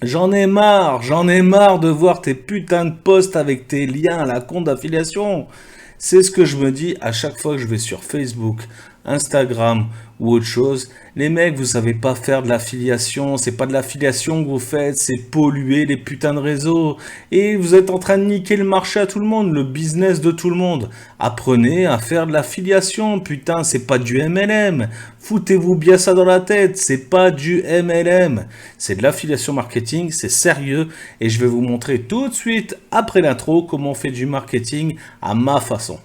J'en ai marre de voir tes putains de posts avec tes liens à la compte d'affiliation. C'est ce que je me dis à chaque fois que je vais sur Facebook, Instagram ou autre chose. Les mecs, vous savez pas faire de l'affiliation, c'est pas de l'affiliation que vous faites, c'est polluer les putains de réseaux. Et vous êtes en train de niquer le marché à tout le monde, le business de tout le monde. Apprenez à faire de l'affiliation, putain, c'est pas du MLM. Foutez-vous bien ça dans la tête, c'est pas du MLM. C'est de l'affiliation marketing, c'est sérieux et je vais vous montrer tout de suite après l'intro comment on fait du marketing à ma façon.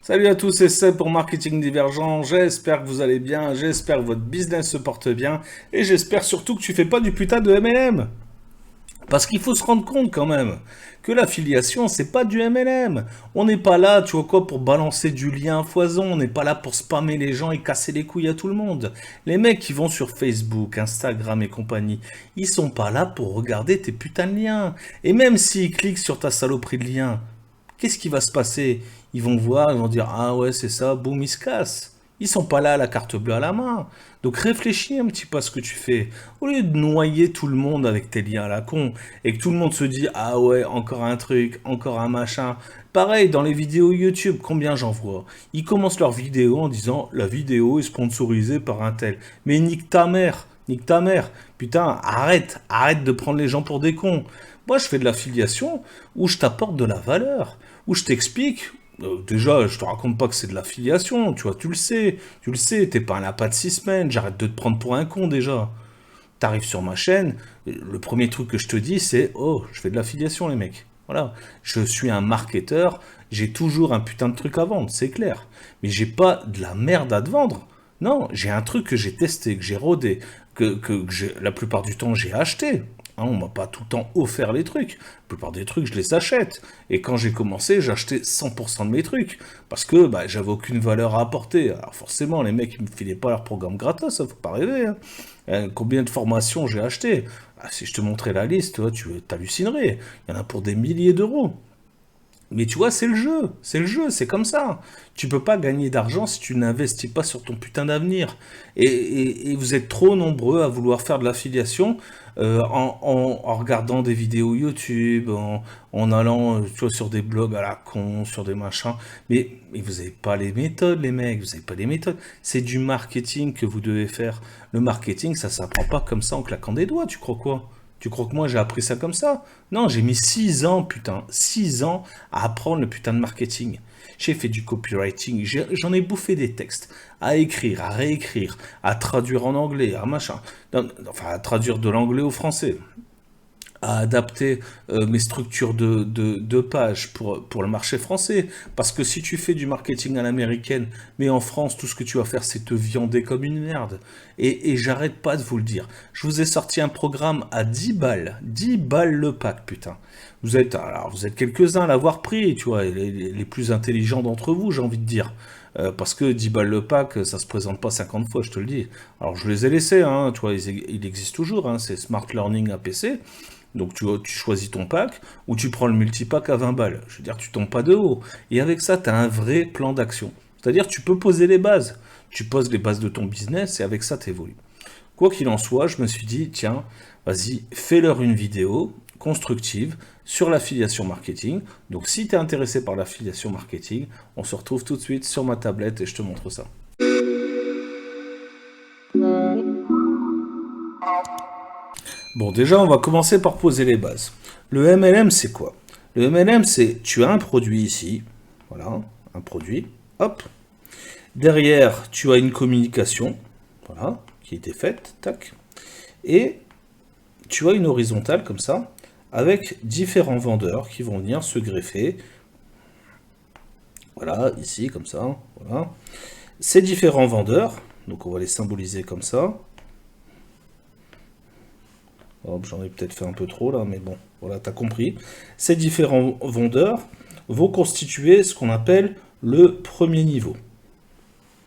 Salut à tous, c'est Seb pour Marketing Divergent. J'espère que vous allez bien, j'espère que votre business se porte bien et j'espère surtout que tu fais pas du putain de MLM. Parce qu'il faut se rendre compte quand même que l'affiliation, c'est pas du MLM. On n'est pas là, tu vois quoi, pour balancer du lien à foison. On n'est pas là pour spammer les gens et casser les couilles à tout le monde. Les mecs qui vont sur Facebook, Instagram et compagnie, ils sont pas là pour regarder tes putains de liens. Et même s'ils cliquent sur ta saloperie de lien, qu'est-ce qui va se passer? Ils vont voir, ils vont dire ah ouais c'est ça, boum, ils se cassent. Ils sont pas là à la carte bleue à la main. Donc réfléchis un petit peu à ce que tu fais. Au lieu de noyer tout le monde avec tes liens à la con et que tout le monde se dit ah ouais encore un truc, encore un machin. Pareil dans les vidéos YouTube, combien j'en vois? Ils commencent leur vidéo en disant la vidéo est sponsorisée par un tel. Mais nique ta mère. Nique ta mère. Putain, arrête de prendre les gens pour des cons. Moi, je fais de l'affiliation où je t'apporte de la valeur, où je t'explique. Déjà, je te raconte pas que c'est de l'affiliation, tu vois, tu le sais, t'es pas un lapin de 6 semaines, j'arrête de te prendre pour un con déjà. T'arrives sur ma chaîne, le premier truc que je te dis, c'est oh, je fais de l'affiliation, les mecs. Voilà, je suis un marketeur, j'ai toujours un putain de truc à vendre, c'est clair. Mais j'ai pas de la merde à te vendre. Non, j'ai un truc que j'ai testé, que j'ai rodé, la plupart du temps j'ai acheté. Hein, on m'a pas tout le temps offert les trucs. La plupart des trucs, je les achète. Et quand j'ai commencé, j'ai acheté 100% de mes trucs. Parce que bah, j'avais aucune valeur à apporter. Alors forcément, les mecs, ils me filaient pas leur programme gratos, ça faut pas rêver. Hein. Combien de formations j'ai acheté? Ah, si je te montrais la liste, toi, tu hallucinerais. Il y en a pour des milliers d'euros. Mais tu vois, c'est le jeu, c'est comme ça. Tu peux pas gagner d'argent si tu n'investis pas sur ton putain d'avenir. Et vous êtes trop nombreux à vouloir faire de l'affiliation en regardant des vidéos YouTube, en allant tu vois, sur des blogs à la con, sur des machins. Mais vous n'avez pas les méthodes, les mecs, vous n'avez pas les méthodes. C'est du marketing que vous devez faire. Le marketing, ça s'apprend pas comme ça en claquant des doigts, tu crois quoi? Tu crois que moi j'ai appris ça comme ça? Non, j'ai mis 6 ans, putain, 6 ans à apprendre le putain de marketing. J'ai fait du copywriting, j'en ai bouffé des textes, à écrire, à réécrire, à traduire en anglais, à machin. Non, enfin, à traduire de l'anglais au français, à adapter mes structures de pages pour le marché français. Parce que si tu fais du marketing à l'américaine, mais en France, tout ce que tu vas faire, c'est te viander comme une merde. Et j'arrête pas de vous le dire. Je vous ai sorti un programme à 10 balles. 10 balles le pack, putain. Vous êtes quelques-uns à l'avoir pris, tu vois, les plus intelligents d'entre vous, j'ai envie de dire. Parce que 10 balles le pack, ça se présente pas 50 fois, je te le dis. Alors je les ai laissés, hein, tu vois, il existe toujours, hein, c'est Smart Learning APC. Donc tu choisis ton pack ou tu prends le multipack à 20 balles. Je veux dire, tu tombes pas de haut. Et avec ça, tu as un vrai plan d'action. C'est-à-dire, tu peux poser les bases. Tu poses les bases de ton business et avec ça, tu évolues. Quoi qu'il en soit, je me suis dit, tiens, vas-y, fais-leur une vidéo constructive sur l'affiliation marketing. Donc si tu es intéressé par l'affiliation marketing, on se retrouve tout de suite sur ma tablette et je te montre ça. Bon, déjà, on va commencer par poser les bases. Le MLM, c'est quoi? Le MLM, c'est tu as un produit ici, voilà, un produit, hop. Derrière, tu as une communication, voilà, qui a été faite, tac. Et tu as une horizontale comme ça, avec différents vendeurs qui vont venir se greffer. Voilà, ici, comme ça, voilà. Ces différents vendeurs, donc on va les symboliser comme ça. Hop, j'en ai peut-être fait un peu trop là, mais bon, voilà, t'as compris. Ces différents vendeurs vont constituer ce qu'on appelle le premier niveau.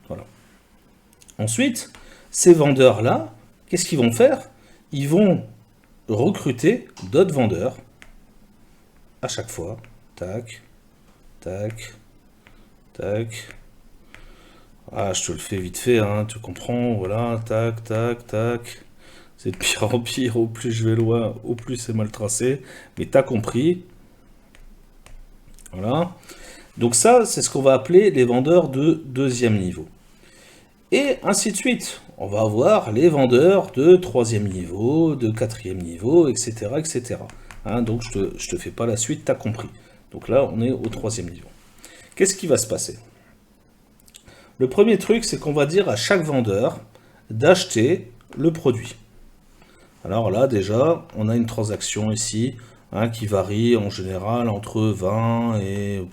Voilà. Ensuite, ces vendeurs-là, qu'est-ce qu'ils vont faire? Ils vont recruter d'autres vendeurs à chaque fois. Tac, tac, tac. Ah, je te le fais vite fait, hein, tu comprends, voilà, tac, tac, tac. C'est de pire en pire, au plus je vais loin, au plus c'est mal tracé. Mais t'as compris, voilà. Donc ça, c'est ce qu'on va appeler les vendeurs de deuxième niveau. Et ainsi de suite. On va avoir les vendeurs de troisième niveau, de quatrième niveau, etc. etc. Hein, donc je te fais pas la suite, t'as compris. Donc là, on est au troisième niveau. Qu'est-ce qui va se passer? Le premier truc, c'est qu'on va dire à chaque vendeur d'acheter le produit. Alors là, déjà, on a une transaction ici, hein, qui varie en général entre 20 et,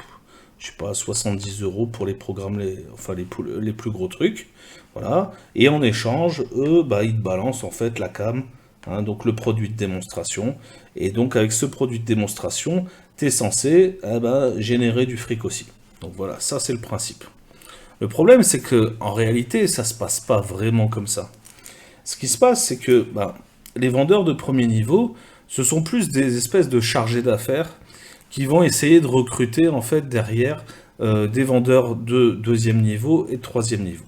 je sais pas, 70 euros pour les programmes, enfin les plus gros trucs. Voilà. Et en échange, eux, bah, ils te balancent en fait la cam, hein, donc le produit de démonstration. Et donc avec ce produit de démonstration, tu es censé générer du fric aussi. Donc voilà, ça c'est le principe. Le problème, c'est que en réalité, ça se passe pas vraiment comme ça. Ce qui se passe, c'est que les vendeurs de premier niveau, ce sont plus des espèces de chargés d'affaires qui vont essayer de recruter en fait derrière des vendeurs de deuxième niveau et de troisième niveau.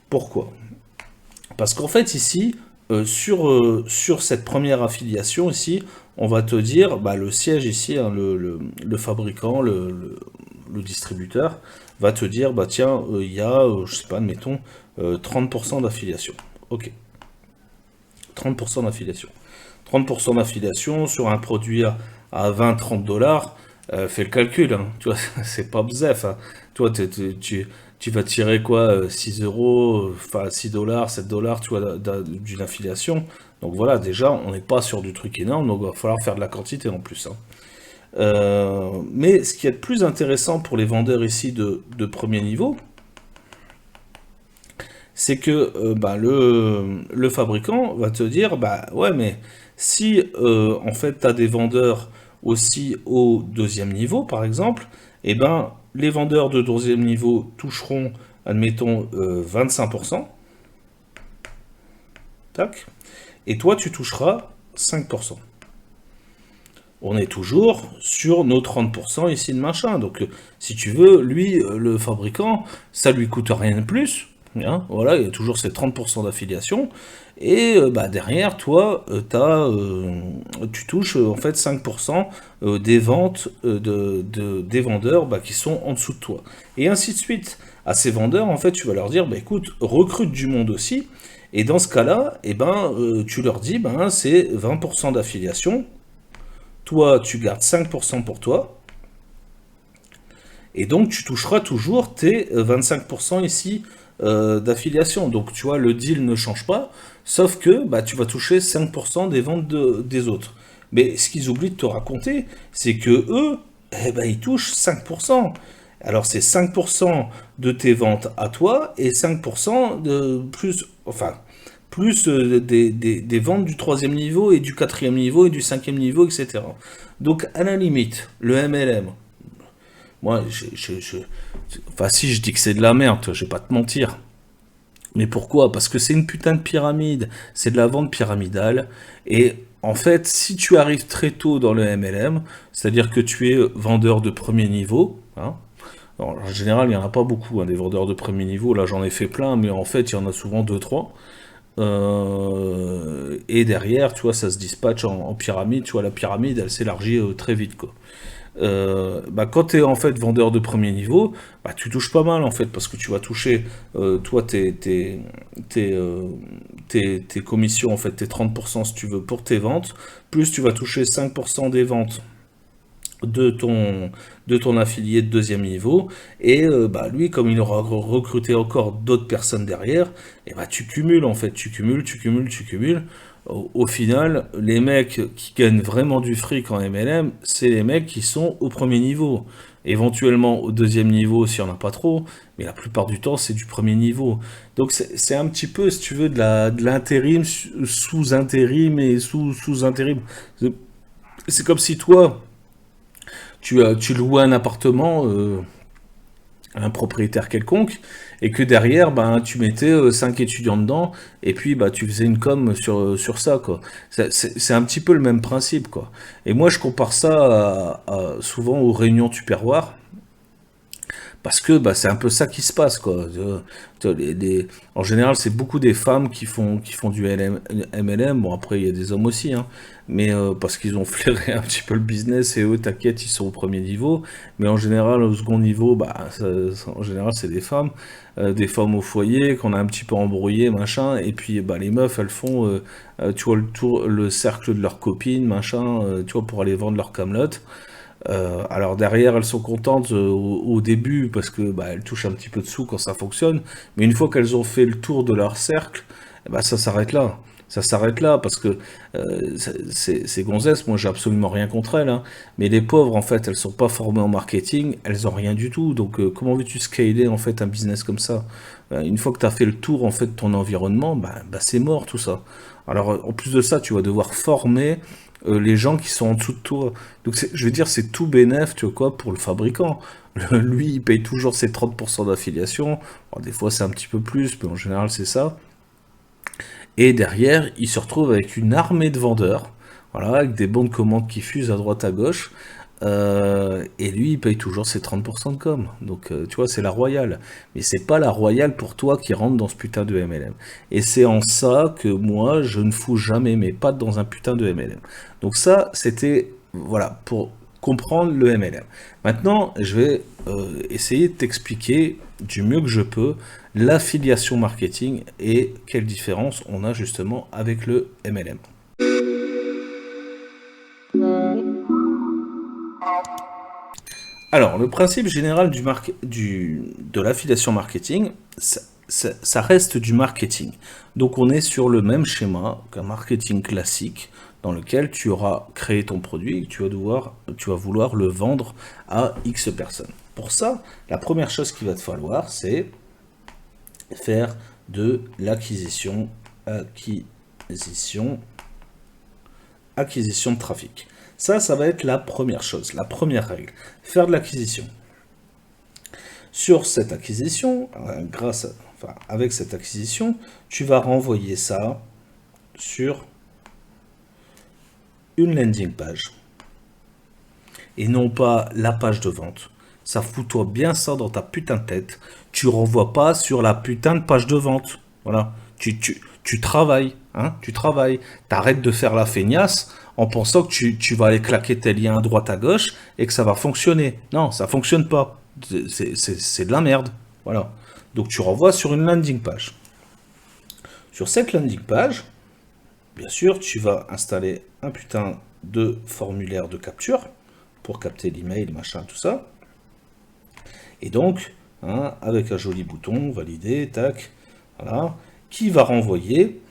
Pourquoi? Parce qu'en fait ici, sur cette première affiliation ici, on va te dire, le siège ici, hein, le fabricant, le distributeur, va te dire, tiens, il y a, je sais pas, admettons, 30% d'affiliation. Ok. 30% d'affiliation. 30% d'affiliation sur un produit à 20-30 dollars, fais le calcul, hein, tu vois, c'est pas bzef. Hein. Toi, tu vas tirer quoi, 6 euros, enfin 6 dollars, 7 dollars, tu vois, d'une affiliation. Donc voilà, déjà, on n'est pas sur du truc énorme, donc il va falloir faire de la quantité en plus. Hein. Mais ce qui est le plus intéressant pour les vendeurs ici de premier niveau, c'est que le fabricant va te dire, ouais, mais si en fait tu as des vendeurs aussi au deuxième niveau, par exemple, eh ben les vendeurs de deuxième niveau toucheront, admettons, 25%, tac, et toi tu toucheras 5%. On est toujours sur nos 30% ici de machin. Donc, si tu veux, lui, le fabricant, ça lui coûte rien de plus. Hein, voilà, il y a toujours ces 30% d'affiliation. Et derrière, toi, tu touches en fait 5% des ventes des vendeurs qui sont en dessous de toi. Et ainsi de suite. À ces vendeurs, en fait, tu vas leur dire, écoute, recrute du monde aussi. Et dans ce cas-là, tu leur dis, c'est 20% d'affiliation. Toi, tu gardes 5% pour toi, et donc tu toucheras toujours tes 25% ici d'affiliation. Donc tu vois, le deal ne change pas, sauf que tu vas toucher 5% des ventes des autres. Mais ce qu'ils oublient de te raconter, c'est que eux, ils touchent 5%. Alors c'est 5% de tes ventes à toi et 5% de plus, enfin, plus des ventes du troisième niveau et du quatrième niveau et du cinquième niveau, etc. Donc à la limite, le MLM, moi, enfin si je dis que c'est de la merde, je vais pas te mentir. Mais pourquoi? Parce que c'est une putain de pyramide, c'est de la vente pyramidale, et en fait, si tu arrives très tôt dans le MLM, c'est-à-dire que tu es vendeur de premier niveau, hein, alors, en général, il n'y en a pas beaucoup, hein, des vendeurs de premier niveau, là j'en ai fait plein, mais en fait, il y en a souvent deux trois. Et derrière, tu vois, ça se dispatche en pyramide. Tu vois, la pyramide, elle s'élargit très vite, quoi. Quand tu es en fait vendeur de premier niveau, tu touches pas mal en fait, parce que tu vas toucher, toi, tes commissions, en fait, tes 30% si tu veux pour tes ventes, plus tu vas toucher 5% des ventes de ton affilié de deuxième niveau, et lui, comme il aura recruté encore d'autres personnes derrière, et tu cumules en fait, tu cumules. Au final, les mecs qui gagnent vraiment du fric en MLM, c'est les mecs qui sont au premier niveau. Éventuellement au deuxième niveau s'il n'y en a pas trop, mais la plupart du temps c'est du premier niveau. Donc c'est un petit peu, si tu veux, de l'intérim sous intérim et sous intérim. C'est comme si toi, tu louais un appartement à un propriétaire quelconque, et que derrière, tu mettais 5 étudiants dedans, et puis tu faisais une com sur ça, quoi. C'est un petit peu le même principe, quoi. Et moi, je compare ça souvent aux réunions Tupperware. Parce que bah, c'est un peu ça qui se passe, quoi. Tu vois, en général, c'est beaucoup des femmes qui font du MLM. Bon, après, il y a des hommes aussi, hein. Mais parce qu'ils ont flairé un petit peu le business et eux, t'inquiète, ils sont au premier niveau. Mais en général, au second niveau, bah, en général, c'est des femmes au foyer qu'on a un petit peu embrouillées, machin. Et puis, bah, les meufs, elles font, tu vois, le cercle de leurs copines, machin, tu vois, pour aller vendre leurs camelotes. Alors derrière, elles sont contentes au début parce que bah, elles touchent un petit peu de sous quand ça fonctionne, mais une fois qu'elles ont fait le tour de leur cercle, bah, ça s'arrête là. Ça s'arrête là parce que ces gonzesses, moi j'ai absolument rien contre elles, hein, mais les pauvres en fait, elles sont pas formées en marketing, elles ont rien du tout. Donc comment veux-tu scaler en fait un business comme ça? Une fois que tu as fait le tour en fait de ton environnement, bah, c'est mort tout ça. Alors en plus de ça, tu vas devoir former les gens qui sont en dessous de toi. Donc je veux dire, c'est tout bénef, tu vois quoi, pour le fabricant. Lui, il paye toujours ses 30% d'affiliation. Des fois, c'est un petit peu plus, mais en général, c'est ça. Et derrière, il se retrouve avec une armée de vendeurs, voilà, avec des bons de commande qui fusent à droite à gauche. Et lui, il paye toujours ses 30% de com. Donc, tu vois, c'est la royale. Mais c'est pas la royale pour toi qui rentre dans ce putain de MLM. Et c'est en ça que moi, je ne fous jamais mes pattes dans un putain de MLM. Donc ça, c'était, voilà, pour comprendre le MLM. Maintenant, je vais essayer de t'expliquer du mieux que je peux l'affiliation marketing et quelle différence on a justement avec le MLM. Alors, le principe général de l'affiliation marketing, ça reste du marketing. Donc, on est sur le même schéma qu'un marketing classique dans lequel tu auras créé ton produit et que tu vas vouloir le vendre à X personnes. Pour ça, la première chose qu'il va te falloir, c'est faire de l'acquisition, acquisition de trafic. Ça va être la première chose, la première règle. Faire de l'acquisition. Sur cette acquisition, avec cette acquisition, tu vas renvoyer ça sur une landing page. Et non pas la page de vente. Ça fout-toi bien ça dans ta putain de tête. Tu renvoies pas sur la putain de page de vente. Voilà. Tu travailles, hein, tu travailles. T'arrêtes de faire la feignasse en pensant que tu vas aller claquer tes liens à droite à gauche et que ça va fonctionner. Non, ça fonctionne pas. C'est de la merde. Voilà. Donc tu renvoies sur une landing page. Sur cette landing page, bien sûr, tu vas installer un putain de formulaire de capture pour capter l'email, machin, tout ça. Et donc, hein, avec un joli bouton, valider, tac, voilà, qui va renvoyer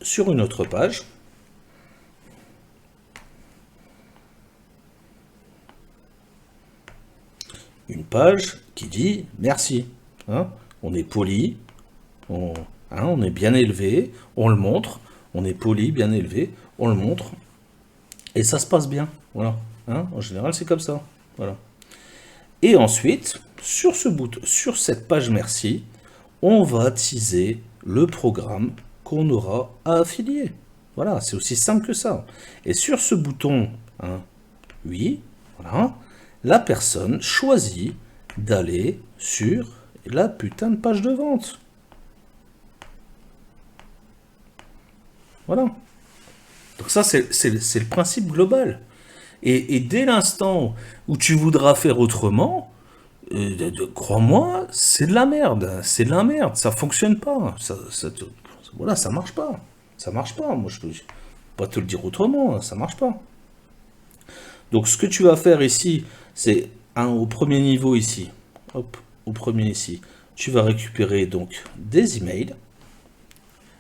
sur une autre page. Une page qui dit merci. Hein, on est poli, on est bien élevé, on le montre, on est poli, bien élevé, on le montre, et ça se passe bien. Voilà. Hein, en général, c'est comme ça. Voilà. Et ensuite, sur cette page merci, on va teaser le programme qu'on aura à affilier. Voilà, c'est aussi simple que ça. Et sur ce bouton, hein, oui, voilà, la personne choisit d'aller sur la putain de page de vente. Voilà. Donc ça, c'est le principe global. Et dès l'instant où tu voudras faire autrement, crois-moi, c'est de la merde. C'est de la merde. Ça fonctionne pas. Voilà, ça marche pas. Ça marche pas. Moi, je peux pas te le dire autrement. Ça marche pas. Donc, ce que tu vas faire ici, c'est au premier niveau ici. Hop, au premier ici. Tu vas récupérer donc des emails.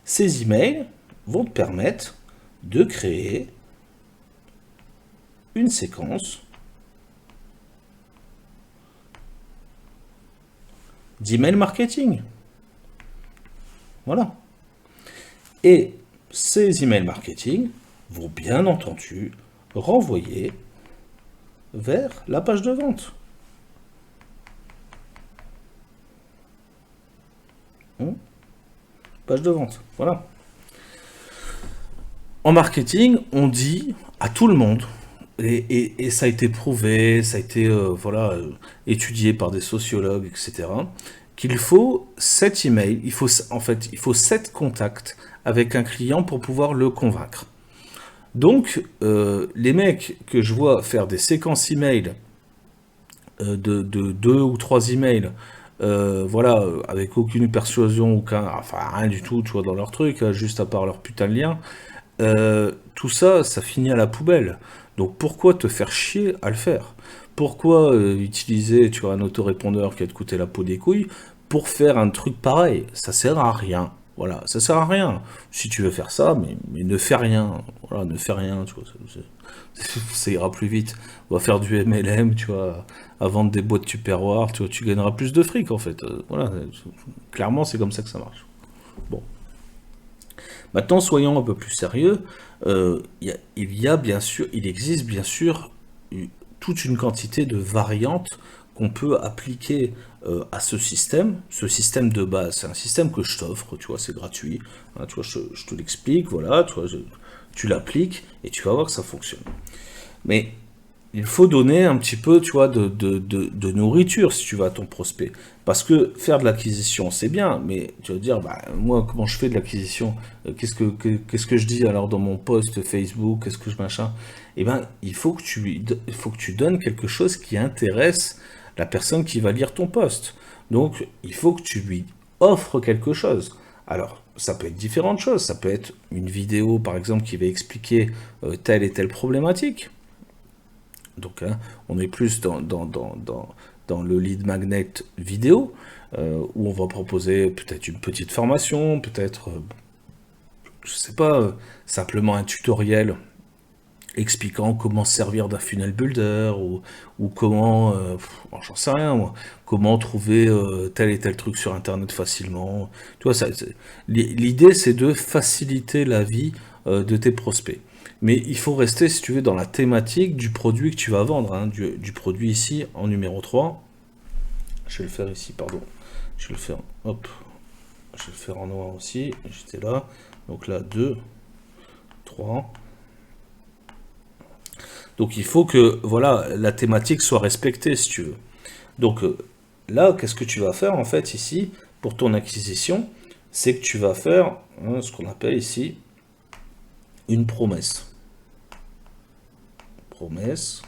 Ces emails vont te permettre de créer une séquence d'email marketing. Voilà. Et ces emails marketing vont bien entendu renvoyer vers la page de vente. Page de vente. Voilà. En marketing, on dit à tout le monde, et ça a été prouvé, ça a été voilà, étudié par des sociologues, etc., qu'il faut 7 emails, en fait, il faut 7 contacts avec un client pour pouvoir le convaincre. Donc, les mecs que je vois faire des séquences emails de 2 ou 3 emails, voilà, avec aucune persuasion, enfin rien du tout, tu vois, dans leur truc, juste à part leur putain de lien, tout ça, ça finit à la poubelle. Donc pourquoi te faire chier à le faire? Pourquoi utiliser, tu vois, un autorépondeur qui va te coûter la peau des couilles pour faire un truc pareil? Ça sert à rien. Voilà, ça sert à rien. Si tu veux faire ça, mais ne fais rien. Voilà, ne fais rien, tu vois. Ça ira plus vite. On va faire du MLM, tu vois, à vendre des boîtes Tupperware, tu vois, tu gagneras plus de fric en fait. Voilà, clairement, c'est comme ça que ça marche. Bon. Maintenant, soyons un peu plus sérieux. Il existe bien sûr toute une quantité de variantes qu'on peut appliquer à ce système de base. C'est un système que je t'offre, tu vois, c'est gratuit. Hein, tu vois, je te l'explique, voilà, tu vois, tu l'appliques et tu vas voir que ça fonctionne. Mais il faut donner un petit peu, tu vois, de nourriture, si tu vas à ton prospect. Parce que faire de l'acquisition, c'est bien, mais tu vas dire, bah, moi, comment je fais de l'acquisition? Qu'est-ce que je dis alors dans mon post Facebook? Qu'est-ce que je machin? Eh ben, il faut que tu donnes quelque chose qui intéresse la personne qui va lire ton post. Donc, il faut que tu lui offres quelque chose. Alors, ça peut être différentes choses. Ça peut être une vidéo, par exemple, qui va expliquer telle et telle problématique. Donc, hein, on est plus dans le lead magnet vidéo, où on va proposer peut-être une petite formation, peut-être, je sais pas, simplement un tutoriel expliquant comment se servir d'un funnel builder, ou comment, j'en sais rien moi, comment trouver tel et tel truc sur Internet facilement. Tu vois, l'idée c'est de faciliter la vie de tes prospects. Mais il faut rester, si tu veux, dans la thématique du produit que tu vas vendre, hein, du produit ici en numéro 3. Je vais le faire ici, pardon. Je vais le faire, hop, je vais le faire en noir aussi. J'étais là. Donc là, 2, 3. Donc il faut que, voilà, la thématique soit respectée, si tu veux. Donc là, qu'est-ce que tu vas faire, en fait, ici, pour ton acquisition? C'est que tu vas faire hein, ce qu'on appelle ici une promesse. Promesse.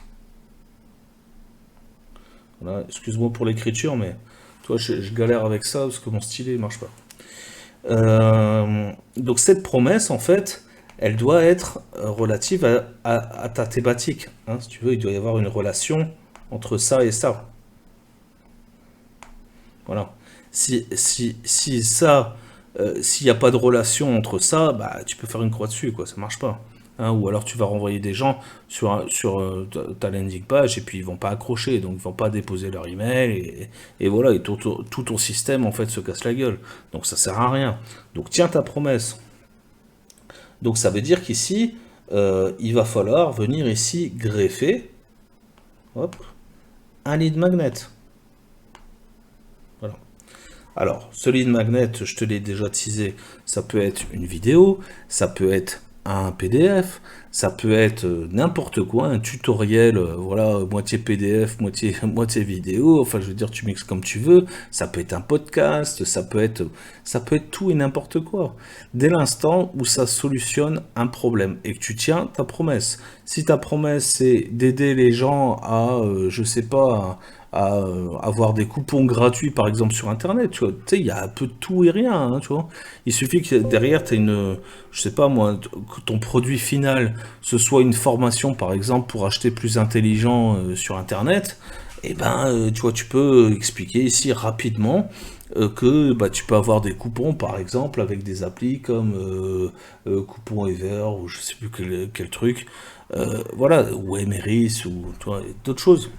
Voilà, excuse-moi pour l'écriture, mais toi, je galère avec ça parce que mon stylet ne marche pas. Donc cette promesse, en fait, elle doit être relative à ta thématique. Hein, si tu veux, il doit y avoir une relation entre ça et ça. Voilà. Si ça, s'il n'y a pas de relation entre ça, bah tu peux faire une croix dessus, quoi. Ça marche pas. Hein, ou alors tu vas renvoyer des gens sur ta landing page et puis ils vont pas accrocher, donc ils vont pas déposer leur email et voilà, et tout ton système en fait se casse la gueule. Donc ça sert à rien. Donc tiens ta promesse. Donc ça veut dire qu'ici, il va falloir venir ici greffer, hop, un lead magnet. Voilà. Alors, ce lead magnet, je te l'ai déjà teasé, ça peut être une vidéo, ça peut être un PDF, ça peut être n'importe quoi, un tutoriel, voilà, moitié PDF, moitié vidéo, enfin je veux dire, tu mixes comme tu veux, ça peut être un podcast, ça peut être tout et n'importe quoi. Dès l'instant où ça solutionne un problème et que tu tiens ta promesse. Si ta promesse c'est d'aider les gens à, je sais pas, à avoir des coupons gratuits par exemple sur internet, tu vois, tu sais, il y a un peu de tout et rien, hein, tu vois. Il suffit que derrière tu aies je sais pas moi, que ton produit final ce soit une formation par exemple pour acheter plus intelligent sur internet, et ben tu vois, tu peux expliquer ici rapidement que bah, tu peux avoir des coupons par exemple avec des applis comme Coupon Ever ou je sais plus quel truc, voilà, ou Emeris ou d'autres choses.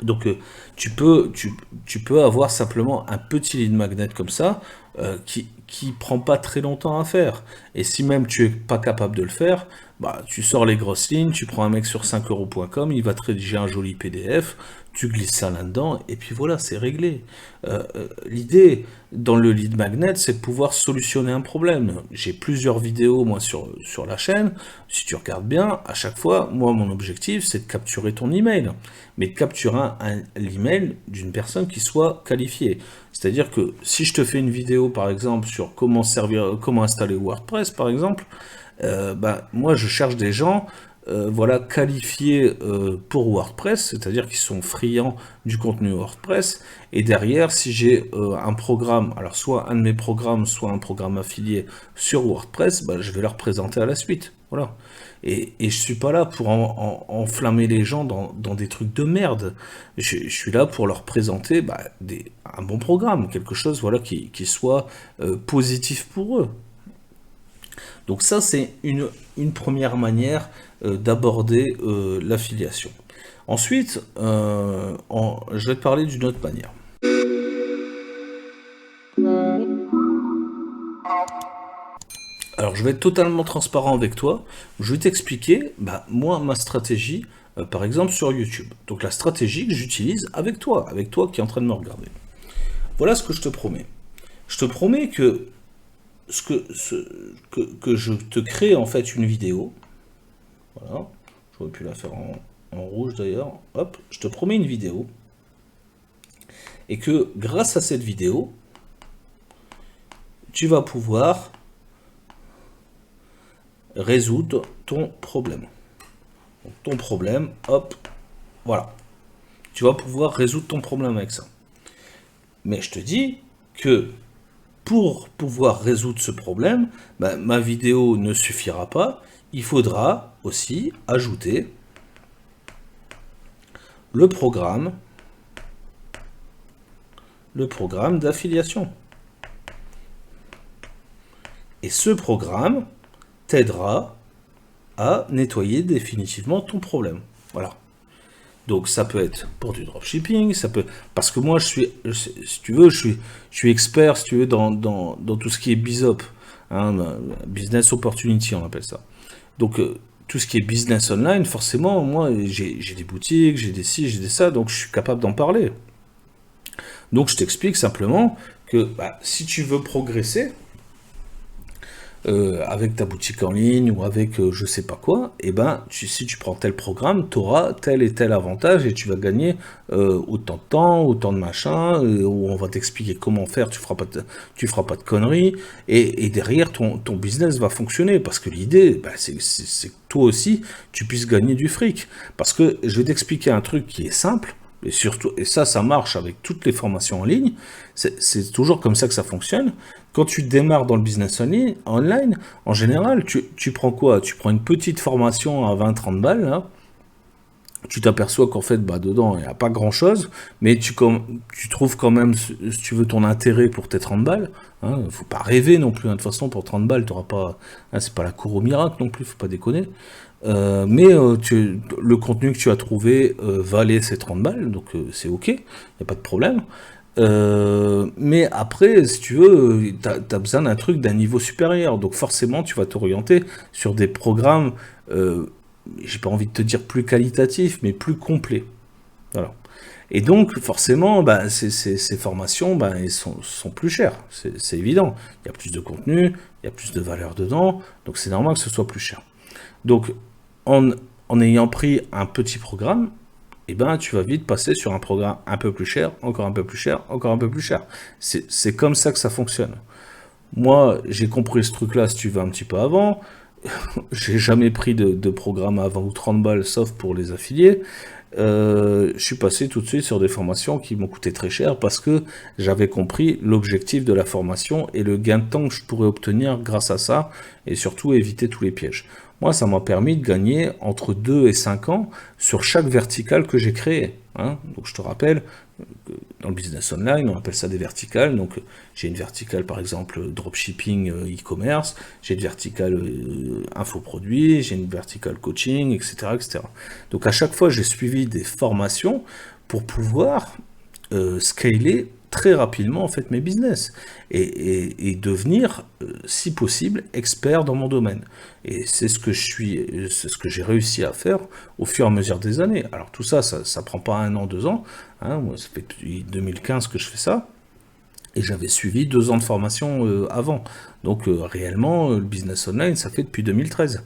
Donc tu peux avoir simplement un petit lead magnet comme ça, qui prend pas très longtemps à faire. Et si même tu es pas capable de le faire, bah, tu sors les grosses lignes, tu prends un mec sur 5euros.com, il va te rédiger un joli PDF, tu glisses ça là-dedans, et puis voilà, c'est réglé. L'idée dans le lead magnet, c'est de pouvoir solutionner un problème. J'ai plusieurs vidéos, moi, sur la chaîne. Si tu regardes bien, à chaque fois, moi, mon objectif, c'est de capturer ton email. Mais de capturer l'email d'une personne qui soit qualifiée. C'est-à-dire que si je te fais une vidéo, par exemple, sur comment installer WordPress, par exemple, bah, moi, je cherche des gens voilà, qualifiés pour WordPress, c'est-à-dire qui sont friands du contenu WordPress. Et derrière, si j'ai un programme, alors soit un de mes programmes, soit un programme affilié sur WordPress, bah, je vais leur présenter à la suite. Voilà. Et je suis pas là pour enflammer les gens dans des trucs de merde. Je suis là pour leur présenter bah, un bon programme, quelque chose voilà, qui soit positif pour eux. Donc ça, c'est une première manière d'aborder l'affiliation. Ensuite, je vais te parler d'une autre manière. Alors, je vais être totalement transparent avec toi. Je vais t'expliquer, bah, moi, ma stratégie, par exemple, sur YouTube. Donc, la stratégie que j'utilise avec toi qui est en train de me regarder. Voilà ce que je te promets. Je te promets que que je te crée en fait une vidéo. Voilà. J'aurais pu la faire en rouge d'ailleurs. Hop, je te promets une vidéo. Et que grâce à cette vidéo, tu vas pouvoir résoudre ton problème. Donc, ton problème, hop, voilà. Tu vas pouvoir résoudre ton problème avec ça. Mais je te dis que pour pouvoir résoudre ce problème, bah, ma vidéo ne suffira pas. Il faudra aussi ajouter le programme d'affiliation. Et ce programme t'aidera à nettoyer définitivement ton problème. Voilà. Donc ça peut être pour du dropshipping, ça peut parce que moi si tu veux, je suis expert si tu veux dans tout ce qui est BizOp, hein, business opportunity on appelle ça. Donc tout ce qui est business online, forcément, moi j'ai des boutiques, j'ai des ci, j'ai des ça, donc je suis capable d'en parler. Donc je t'explique simplement que bah, si tu veux progresser, avec ta boutique en ligne ou avec je sais pas quoi, et ben si tu prends tel programme, tu auras tel et tel avantage et tu vas gagner autant de temps, autant de machin, où on va t'expliquer comment faire, tu feras pas de conneries, et derrière ton business va fonctionner, parce que l'idée, bah, c'est que toi aussi, tu puisses gagner du fric. Parce que je vais t'expliquer un truc qui est simple, et surtout, et ça marche avec toutes les formations en ligne, c'est toujours comme ça que ça fonctionne. Quand tu démarres dans le business online, en général, tu prends quoi? Tu prends une petite formation à 20-30 balles, là. Tu t'aperçois qu'en fait, bah, dedans, il n'y a pas grand-chose, mais tu trouves quand même, si tu veux, ton intérêt pour tes 30 balles. Hein, faut pas rêver non plus, hein. De toute façon, pour 30 balles, t'auras pas, hein, c'est pas la cour au miracle non plus, faut pas déconner. Mais le contenu que tu as trouvé valait ces 30 balles, donc c'est ok, il n'y a pas de problème. Mais après, si tu veux, tu as besoin d'un truc d'un niveau supérieur, donc forcément tu vas t'orienter sur des programmes, j'ai pas envie de te dire plus qualitatifs, mais plus complets. Voilà. Et donc forcément, bah, ces formations, bah, elles sont plus chères, c'est évident. Il y a plus de contenu, il y a plus de valeur dedans, donc c'est normal que ce soit plus cher. Donc en ayant pris un petit programme, eh ben, tu vas vite passer sur un programme un peu plus cher, encore un peu plus cher, encore un peu plus cher. C'est comme ça que ça fonctionne. Moi, j'ai compris ce truc-là, si tu veux, un petit peu avant. J'ai jamais pris de programme à 20 ou 30 balles, sauf pour les affiliés. Je suis passé tout de suite sur des formations qui m'ont coûté très cher parce que j'avais compris l'objectif de la formation et le gain de temps que je pourrais obtenir grâce à ça, et surtout éviter tous les pièges. Moi, ça m'a permis de gagner entre 2 et 5 ans sur chaque verticale que j'ai créée. Hein. Donc je te rappelle, dans le business online, on appelle ça des verticales. Donc j'ai une verticale par exemple dropshipping e-commerce, j'ai une verticale infoproduits, j'ai une verticale coaching, etc., etc. Donc à chaque fois, j'ai suivi des formations pour pouvoir scaler très rapidement en fait mes business et devenir, si possible, expert dans mon domaine. Et c'est ce que c'est ce que j'ai réussi à faire au fur et à mesure des années. Alors tout ça, ça prend pas 1 an, 2 ans. Hein, moi, ça fait depuis 2015 que je fais ça. Et j'avais suivi 2 ans de formation avant. Donc réellement, le business online, ça fait depuis 2013.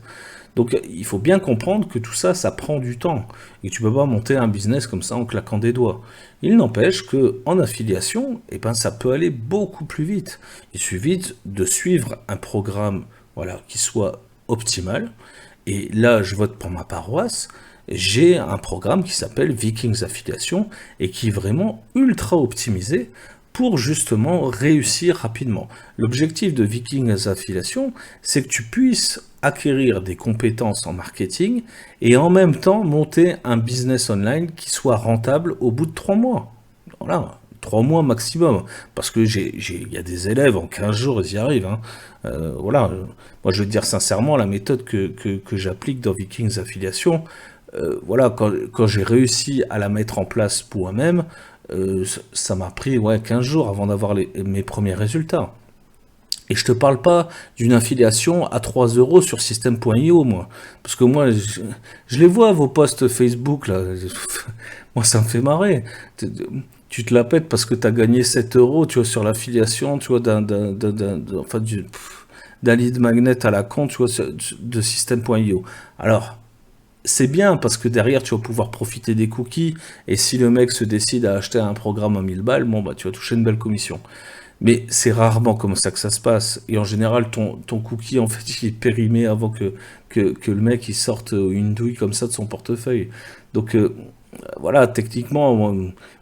Donc il faut bien comprendre que tout ça, ça prend du temps. Et tu peux pas monter un business comme ça en claquant des doigts. Il n'empêche que en affiliation, eh ben, ça peut aller beaucoup plus vite. Il suffit de suivre un programme voilà, qui soit optimal. Et là, je vote pour ma paroisse. J'ai un programme qui s'appelle Vikings Affiliation et qui est vraiment ultra optimisé pour justement réussir rapidement. L'objectif de Vikings Affiliation, c'est que tu puisses acquérir des compétences en marketing et en même temps monter un business online qui soit rentable au bout de 3 mois. Voilà, 3 mois maximum. Parce que il y a des élèves, en 15 jours, ils y arrivent. Hein. Voilà. Moi, je veux te dire sincèrement, la méthode que j'applique dans Vikings Affiliation, voilà, quand j'ai réussi à la mettre en place pour moi-même, ça m'a pris 15 jours avant d'avoir mes premiers résultats. Et je te parle pas d'une affiliation à 3 euros sur système.io, moi. Parce que moi, je les vois, vos posts Facebook, là. Moi, ça me fait marrer. Tu te la pètes parce que tu as gagné 7 euros, tu vois, sur l'affiliation, tu vois, d'un lead magnet à la con, tu vois, de système.io. Alors, c'est bien parce que derrière tu vas pouvoir profiter des cookies et si le mec se décide à acheter un programme à 1000 balles, bon bah tu vas toucher une belle commission. Mais c'est rarement comme ça que ça se passe. Et en général, ton cookie, en fait, il est périmé avant que le mec il sorte une douille comme ça de son portefeuille. Donc voilà, techniquement, moi,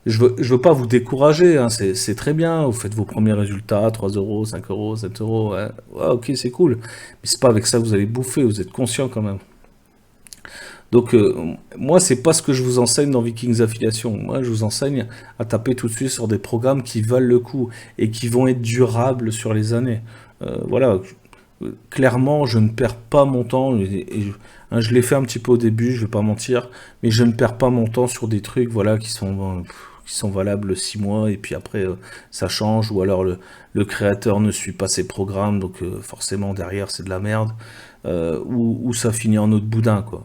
je veux pas vous décourager, hein, c'est très bien, vous faites vos premiers résultats, 3 euros, 5 euros, 7 euros, ouais, ok, c'est cool. Mais c'est pas avec ça que vous allez bouffer, vous êtes conscient quand même. Donc moi, c'est pas ce que je vous enseigne dans Vikings Affiliation. Moi, je vous enseigne à taper tout de suite sur des programmes qui valent le coup et qui vont être durables sur les années. Voilà, clairement, je ne perds pas mon temps. Hein, je l'ai fait un petit peu au début, je vais pas mentir, mais je ne perds pas mon temps sur des trucs, voilà, qui sont valables 6 mois et puis après ça change ou alors le créateur ne suit pas ses programmes, donc forcément derrière c'est de la merde ou ça finit en autre boudin, quoi.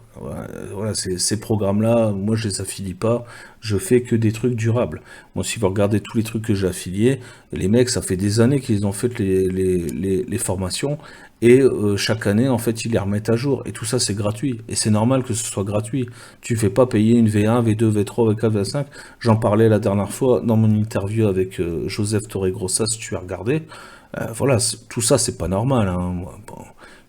Voilà, ces programmes-là, moi je les affilie pas, je fais que des trucs durables. Moi, si vous regardez tous les trucs que j'ai affiliés, les mecs, ça fait des années qu'ils ont fait les formations, et chaque année, en fait, ils les remettent à jour, et tout ça, c'est gratuit, et c'est normal que ce soit gratuit. Tu fais pas payer une V1, V2, V3, V4, V5, j'en parlais la dernière fois dans mon interview avec Joseph Torregrossa, si tu as regardé. Voilà, tout ça, c'est pas normal, hein. Bon,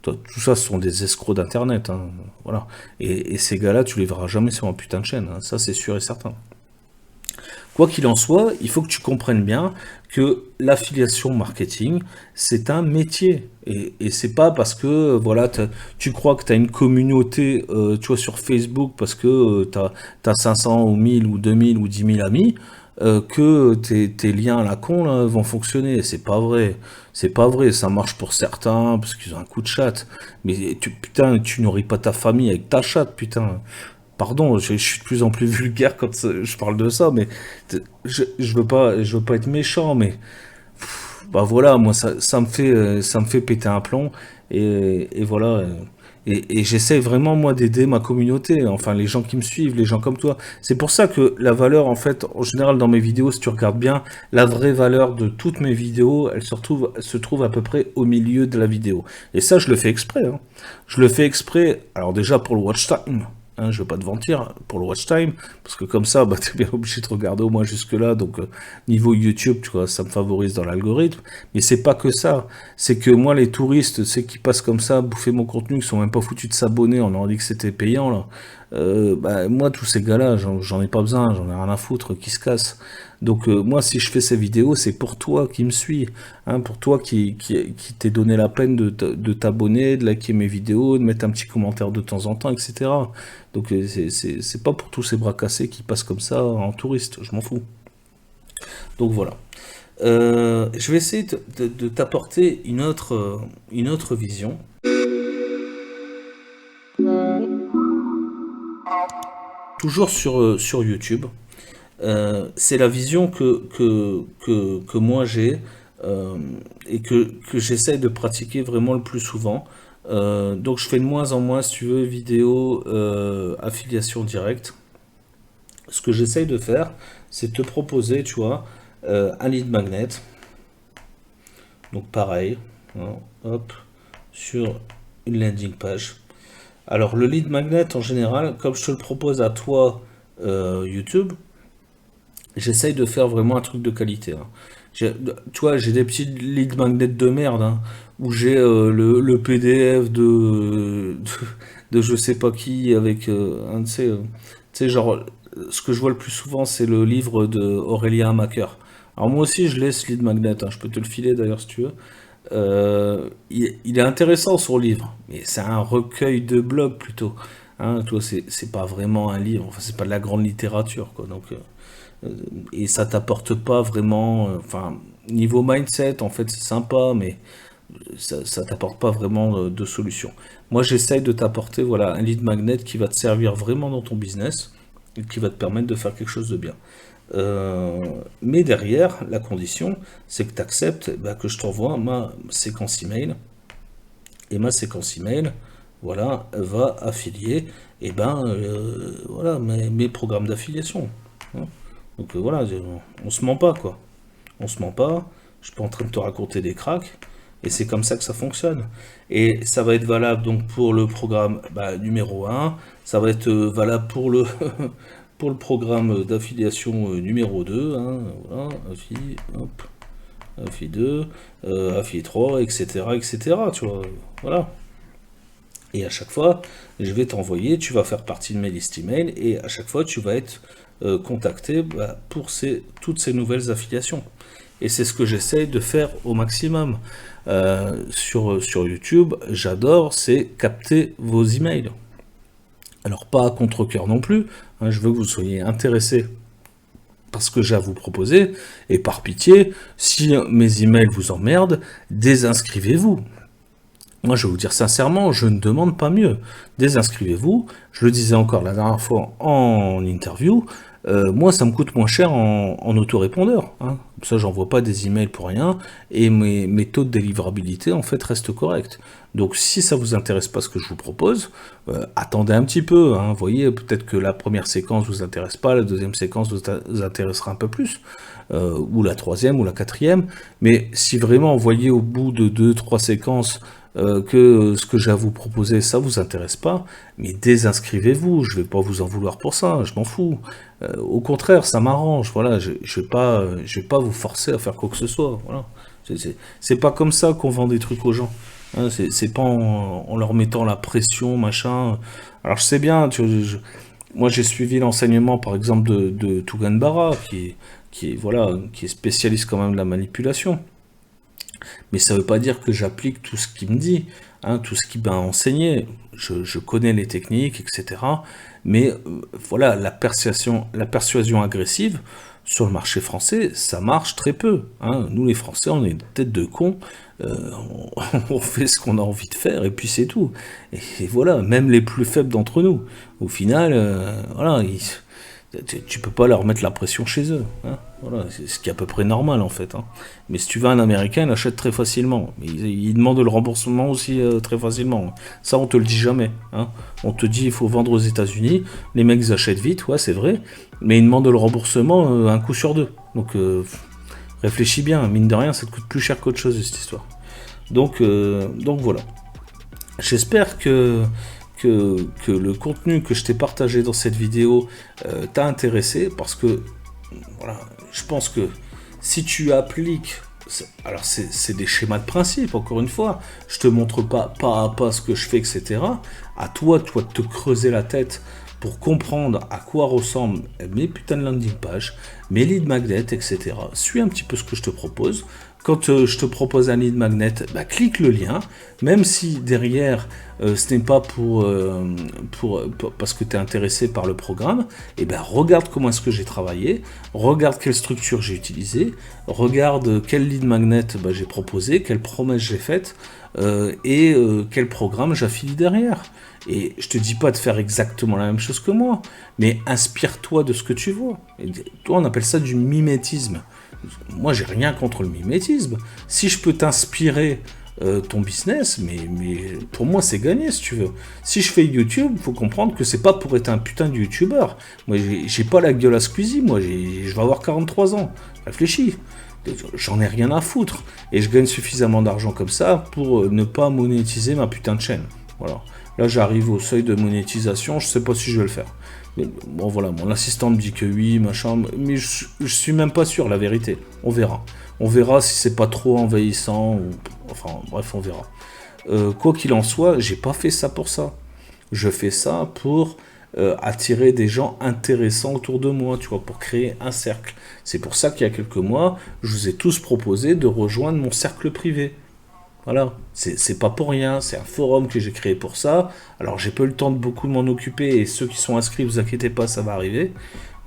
tout ça, ce sont des escrocs d'internet, hein, voilà. Et ces gars-là, tu les verras jamais sur un putain de chaîne, hein, ça c'est sûr et certain. Quoi qu'il en soit, il faut que tu comprennes bien que l'affiliation marketing, c'est un métier. Et c'est pas parce que voilà, tu crois que tu as une communauté tu vois, sur Facebook parce que tu as 500 ou 1000 ou 2000 ou 10 000 amis, que tes liens à la con là, vont fonctionner. C'est pas vrai. C'est pas vrai. Ça marche pour certains parce qu'ils ont un coup de chatte. Mais putain, tu nourris pas ta famille avec ta chatte, putain. Pardon, je suis de plus en plus vulgaire quand je parle de ça, mais je veux pas être méchant, mais bah voilà, moi ça me fait péter un plomb et voilà. Et j'essaie vraiment moi d'aider ma communauté, enfin les gens qui me suivent, les gens comme toi. C'est pour ça que la valeur, en fait, en général dans mes vidéos, si tu regardes bien, la vraie valeur de toutes mes vidéos, elle se trouve à peu près au milieu de la vidéo. Et ça, je le fais exprès, hein. Je le fais exprès. Alors déjà pour le watch time. Hein, je veux pas te mentir, pour le watch time, parce que comme ça, bah, t'es bien obligé de regarder au moins jusque-là, donc niveau YouTube, tu vois, ça me favorise dans l'algorithme, mais c'est pas que ça, c'est que moi, les touristes, c'est qui passent comme ça, bouffer mon contenu, qui sont même pas foutus de s'abonner, on leur dit que c'était payant, là, bah, moi, tous ces gars-là, j'en ai pas besoin, j'en ai rien à foutre, qui se cassent. Donc moi, si je fais ces vidéos, c'est pour toi qui me suis, hein, pour toi qui t'es donné la peine de t'abonner, de liker mes vidéos, de mettre un petit commentaire de temps en temps, etc. Donc c'est pas pour tous ces bras cassés qui passent comme ça en touriste, je m'en fous. Donc voilà. Je vais essayer de t'apporter une autre vision. Toujours sur YouTube. C'est la vision que moi j'ai et que j'essaie de pratiquer vraiment le plus souvent. Donc je fais de moins en moins, si tu veux, vidéo affiliation directe. Ce que j'essaye de faire, c'est te proposer, tu vois, un lead magnet. Donc pareil, hein, hop, sur une landing page. Alors le lead magnet en général, comme je te le propose à toi YouTube, j'essaye de faire vraiment un truc de qualité. Hein. Tu vois, j'ai des petits lead magnets de merde, hein, où j'ai le PDF de je sais pas qui avec un de ces... tu sais, genre, ce que je vois le plus souvent, c'est le livre de Aurélien Macker. Alors moi aussi, je laisse lead magnet, hein, je peux te le filer d'ailleurs si tu veux. Il est intéressant son livre, mais c'est un recueil de blogs plutôt. Hein, toi, c'est pas vraiment un livre, enfin, c'est pas de la grande littérature, quoi. Donc, et ça t'apporte pas vraiment. Enfin, niveau mindset, en fait, c'est sympa, mais ça t'apporte pas vraiment de solution. Moi, j'essaye de t'apporter voilà, un lead magnet qui va te servir vraiment dans ton business et qui va te permettre de faire quelque chose de bien. Mais derrière, la condition, c'est que tu acceptes que je t'envoie ma séquence email. Et ma séquence email, voilà, va affilier voilà, mes programmes d'affiliation. Hein. Donc voilà, on se ment pas, quoi. On se ment pas, je suis pas en train de te raconter des cracks, et c'est comme ça que ça fonctionne. Et ça va être valable donc pour le programme numéro 1, ça va être valable pour le, pour le programme d'affiliation numéro 2, hein, voilà, hop, AFI 2, AFI 3, etc., etc., tu vois, voilà. Et à chaque fois, je vais t'envoyer, tu vas faire partie de mes listes email, et à chaque fois, tu vas être contacté pour toutes ces nouvelles affiliations. Et c'est ce que j'essaye de faire au maximum. Sur YouTube, j'adore, c'est capter vos emails. Alors pas à contre-cœur non plus, hein, je veux que vous soyez intéressés par ce que j'ai à vous proposer, et par pitié, si mes emails vous emmerdent, désinscrivez-vous. Moi, je vais vous dire sincèrement, je ne demande pas mieux. Désinscrivez-vous. Je le disais encore la dernière fois en interview. Moi, ça me coûte moins cher en autorépondeur. Hein. Comme ça, j'envoie pas des emails pour rien. Et mes taux de délivrabilité, en fait, restent corrects. Donc, si ça vous intéresse pas ce que je vous propose, attendez un petit peu. Hein. Vous voyez, peut-être que la première séquence vous intéresse pas, la deuxième séquence vous intéressera un peu plus. Ou la troisième, ou la quatrième. Mais si vraiment, vous voyez au bout de 2-3 séquences, que ce que j'ai à vous proposer, ça vous intéresse pas, mais désinscrivez-vous, je vais pas vous en vouloir pour ça, je m'en fous. Au contraire, ça m'arrange, voilà, je vais pas vous forcer à faire quoi que ce soit, voilà. C'est pas comme ça qu'on vend des trucs aux gens. Hein, c'est pas en leur mettant la pression, machin. Alors je sais bien, moi j'ai suivi l'enseignement par exemple de Tuganbara, qui est spécialiste quand même de la manipulation. Mais ça ne veut pas dire que j'applique tout ce qu'il me dit, hein, tout ce qu'il m'a enseigné. Je connais les techniques, etc. Mais voilà, la persuasion agressive sur le marché français, ça marche très peu. Hein. Nous, les Français, on est une tête de con. On fait ce qu'on a envie de faire et puis c'est tout. Et voilà, même les plus faibles d'entre nous. Au final, voilà, tu peux pas leur mettre la pression chez eux. Hein. Voilà, c'est ce qui est à peu près normal en fait. Hein. Mais si tu vas un Américain, il achète très facilement. Mais il demande le remboursement aussi très facilement. Ça, on te le dit jamais. Hein. On te dit il faut vendre aux États-Unis. Les mecs ils achètent vite, ouais, c'est vrai. Mais ils demandent le remboursement un coup sur deux. Donc réfléchis bien. Mine de rien, ça te coûte plus cher qu'autre chose cette histoire. Donc voilà. J'espère que le contenu que je t'ai partagé dans cette vidéo t'a intéressé parce que voilà, je pense que si tu appliques, alors c'est des schémas de principe, encore une fois, je te montre pas à pas ce que je fais, etc. À toi, de te creuser la tête pour comprendre à quoi ressemblent mes putains de landing pages, mes lead magnets, etc. Suis un petit peu ce que je te propose. Quand je te propose un lead magnet, clique le lien, même si derrière ce n'est pas parce que tu es intéressé par le programme, regarde comment est-ce que j'ai travaillé, regarde quelle structure j'ai utilisée, regarde quel lead magnet j'ai proposé, quelle promesse j'ai faite et quel programme j'affilie derrière. Et je te dis pas de faire exactement la même chose que moi, mais inspire-toi de ce que tu vois. Et toi, on appelle ça du mimétisme. Moi, j'ai rien contre le mimétisme. Si je peux t'inspirer ton business, mais pour moi, c'est gagné, si tu veux. Si je fais YouTube, il faut comprendre que c'est pas pour être un putain de YouTuber. Moi, j'ai pas la gueule à Squeezie, moi, je vais avoir 43 ans. Réfléchis. J'en ai rien à foutre. Et je gagne suffisamment d'argent comme ça pour ne pas monétiser ma putain de chaîne. Voilà. Là, j'arrive au seuil de monétisation, je sais pas si je vais le faire. Mais, bon, voilà, mon assistant me dit que oui, machin, mais je suis même pas sûr, la vérité. On verra. On verra si c'est pas trop envahissant, ou... enfin, bref, on verra. Quoi qu'il en soit, j'ai pas fait ça pour ça. Je fais ça pour attirer des gens intéressants autour de moi, tu vois, pour créer un cercle. C'est pour ça qu'il y a quelques mois, je vous ai tous proposé de rejoindre mon cercle privé. Voilà, c'est pas pour rien, c'est un forum que j'ai créé pour ça. Alors j'ai pas eu le temps de beaucoup m'en occuper, et ceux qui sont inscrits, vous inquiétez pas, ça va arriver.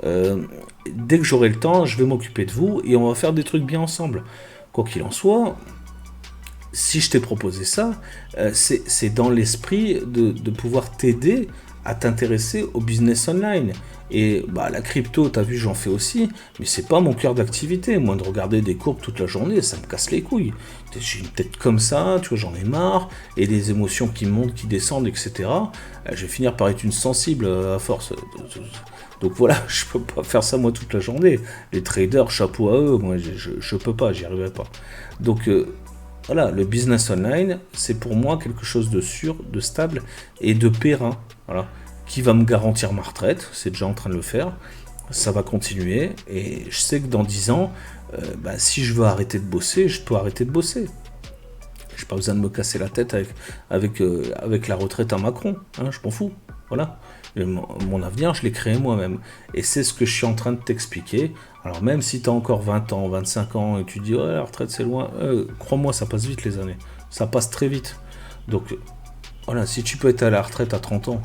Dès que j'aurai le temps, je vais m'occuper de vous, et on va faire des trucs bien ensemble. Quoi qu'il en soit, si je t'ai proposé ça, c'est dans l'esprit de pouvoir t'aider à t'intéresser au business online. Et bah, la crypto, t'as vu, j'en fais aussi, mais c'est pas mon cœur d'activité. Moi, de regarder des courbes toute la journée, ça me casse les couilles. J'ai une tête comme ça, tu vois, j'en ai marre, et des émotions qui montent, qui descendent, etc. Je vais finir par être une sensible à force. Donc voilà, je peux pas faire ça moi toute la journée. Les traders, chapeau à eux, moi je peux pas, j'y arriverai pas. Donc voilà, le business online, c'est pour moi quelque chose de sûr, de stable et de périn. Voilà, qui va me garantir ma retraite, c'est déjà en train de le faire. Ça va continuer, et je sais que dans 10 ans, si je veux arrêter de bosser, je peux arrêter de bosser. J'ai pas besoin de me casser la tête avec la retraite à Macron, hein, je m'en fous. Voilà. Mon avenir, je l'ai créé moi-même. Et c'est ce que je suis en train de t'expliquer. Alors même si tu as encore 20 ans, 25 ans, et tu dis ouais, la retraite c'est loin, crois-moi, ça passe vite les années. Ça passe très vite. Donc voilà, si tu peux être à la retraite à 30 ans,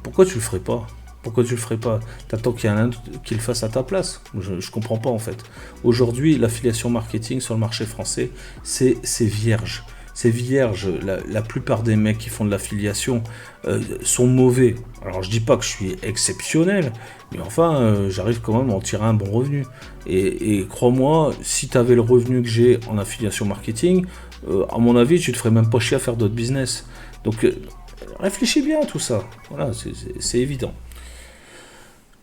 pourquoi tu le ferais pas? Pourquoi tu le ferais pas? T'attends qu'il y en ait un qui le fasse à ta place? Je comprends pas en fait. Aujourd'hui, l'affiliation marketing sur le marché français, c'est vierge. C'est vierge. La plupart des mecs qui font de l'affiliation sont mauvais. Alors je dis pas que je suis exceptionnel, mais enfin j'arrive quand même à en tirer un bon revenu. Et crois-moi, si tu avais le revenu que j'ai en affiliation marketing, à mon avis, tu te ferais même pas chier à faire d'autres business. Donc réfléchis bien à tout ça. Voilà, c'est évident.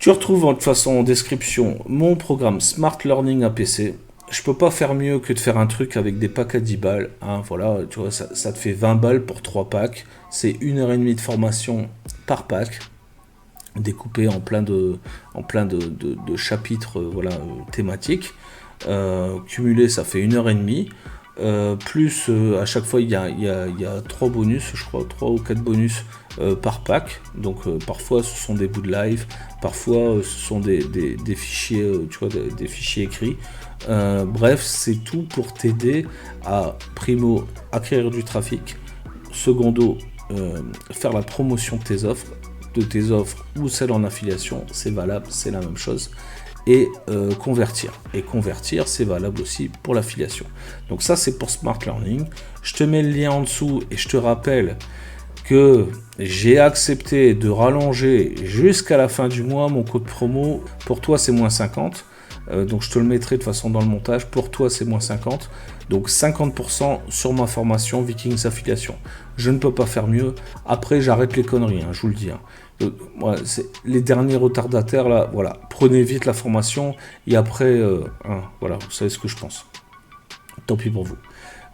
Tu retrouves de toute façon en description mon programme Smart Learning APC. Je peux pas faire mieux que de faire un truc avec des packs à 10 balles. Hein, voilà, tu vois, ça te fait 20 balles pour 3 packs. C'est 1h30 de formation par pack, découpé en plein de chapitres thématiques. Cumulé, ça fait 1h30. Plus à chaque fois il y a 3 bonus, je crois 3 ou 4 bonus par pack. Donc parfois ce sont des bouts de live, parfois ce sont des fichiers, tu vois, des fichiers écrits. Bref, c'est tout pour t'aider à primo acquérir du trafic, secondo faire la promotion de tes offres ou celles en affiliation, c'est valable, c'est la même chose. Et convertir. Et convertir, c'est valable aussi pour l'affiliation. Donc ça, c'est pour Smart Learning. Je te mets le lien en dessous et je te rappelle que j'ai accepté de rallonger jusqu'à la fin du mois mon code promo. Pour toi, c'est moins 50. Donc je te le mettrai de toute façon dans le montage. Pour toi, c'est moins 50. Donc 50% sur ma formation Vikings Affiliation. Je ne peux pas faire mieux. Après, j'arrête les conneries, hein, je vous le dis. Hein. Voilà, les derniers retardataires là, voilà, prenez vite la formation et après, voilà, vous savez ce que je pense. Tant pis pour vous.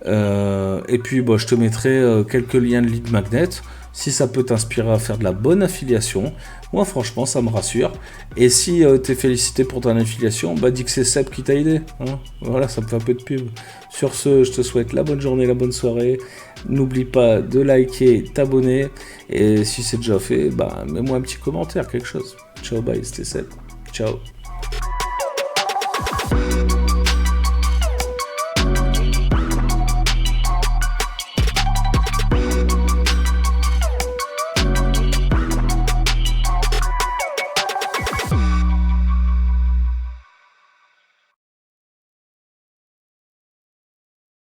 Et puis, je te mettrai quelques liens de lead magnet. Si ça peut t'inspirer à faire de la bonne affiliation, moi franchement ça me rassure. Et si tu es félicité pour ton affiliation, dis que c'est Seb qui t'a aidé. Hein, voilà, ça me fait un peu de pub. Sur ce, je te souhaite la bonne journée, la bonne soirée. N'oublie pas de liker, t'abonner. Et si c'est déjà fait, mets-moi un petit commentaire, quelque chose. Ciao, bye, c'était Seb. Ciao.